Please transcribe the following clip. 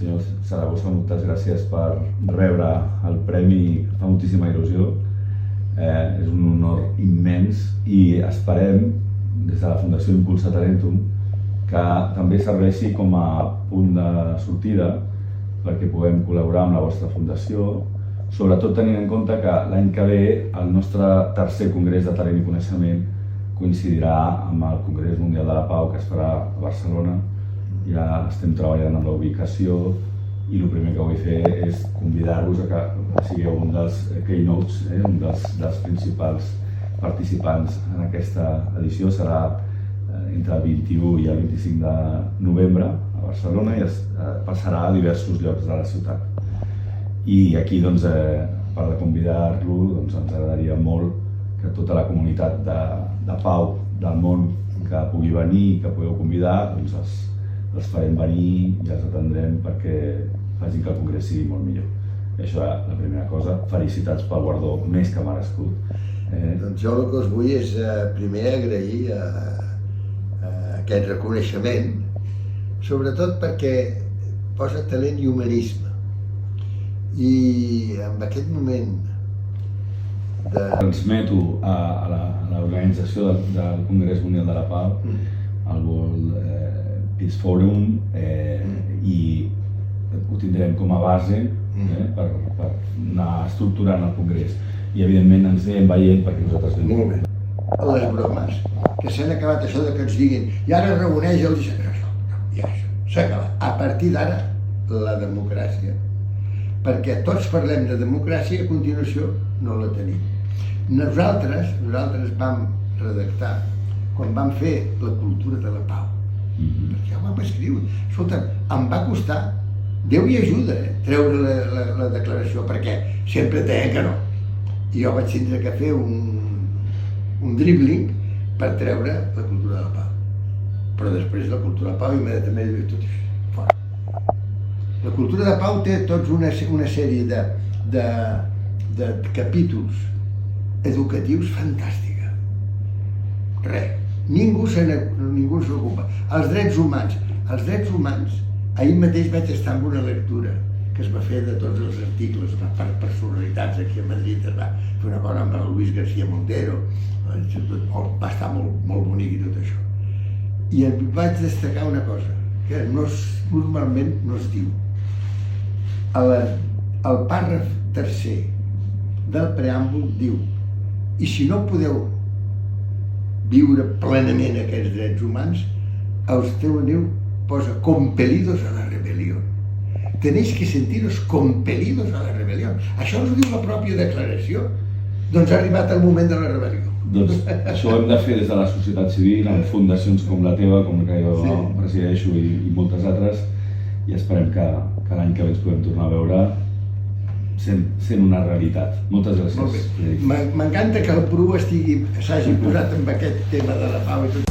senyor Saragossa, moltes gràcies per rebre el premi, fa moltíssima il·lusió. És un honor immens i esperem, des de la Fundació Impulsa Talentum, que també serveixi com a punt de sortida perquè puguem col·laborar amb la vostra fundació, sobretot tenint en compte que l'any que ve el nostre tercer Congrés de Talent i Coneixement coincidirà amb el Congrés Mundial de la Pau que es farà a Barcelona. Ja estem treballant amb la ubicació i el primer que vull fer és convidar-vos a que sigueu un dels keynotes, un dels principals participants en aquesta edició. Serà entre el 21 i el 25 de novembre a Barcelona i es passarà a diversos llocs de la ciutat. I aquí, per convidar-lo, ens agradaria molt que tota la comunitat de Pau del món que pugui venir i que podeu convidar, els farem venir i els atendrem perquè facin que el congrés sigui molt millor. I això és la primera cosa. Felicitats pel guardó més que merescut. Doncs jo el que us vull és primer agrair aquest reconeixement, sobretot perquè posa talent i humanisme. I en aquest moment transmeto a l'organització del Congrés Mundial de la Pau, el World Peace Forum, i ho tindrem com a base per anar estructurant el congrés. I evidentment ens anem veient perquè nosaltres venim. Molt bé. Les bromes, que s'han acabat això de que ens diguin i ara reuneix el i això, s'ha acabat. A partir d'ara, la democràcia. Perquè tots parlem de democràcia i a continuació no la tenim. Nosaltres vam redactar, quan vam fer la cultura de la pau, perquè ho vam escriure. Escolta, em va costar, Déu hi ajuda, treure la declaració, perquè sempre deien que no. I jo vaig tindre que fer un dribbling per treure la cultura de la pau. Però després la cultura de la pau immediatament diu tot això, fora. La cultura de pau té tots una sèrie de capítols educatius fantàstica. Res, ningú se n'ocupa. Els drets humans, ahir mateix vaig estar amb una lectura que es va fer de tots els articles per personalitats aquí a Madrid. Es va fer una cosa amb el Luis García Montero, va estar molt bonic i tot això. I vaig destacar una cosa, que normalment no es diu. El pàrraf tercer del preàmbul diu: i si no podeu viure plenament aquests drets humans, el teu aneu posa compelidos a la rebelión. Tenéis que sentiros compelidos a la rebelión. Això us ho diu la pròpia declaració. Doncs ha arribat el moment de la rebel·lió. Doncs això ho hem de fer des de la societat civil, amb fundacions com la teva, com la que jo presideixo i moltes altres, i esperem que l'any que ve ens podem tornar a veure sent una realitat. Moltes gràcies. M'encanta que el Bru s'hagi posat amb aquest tema de la pau i tot.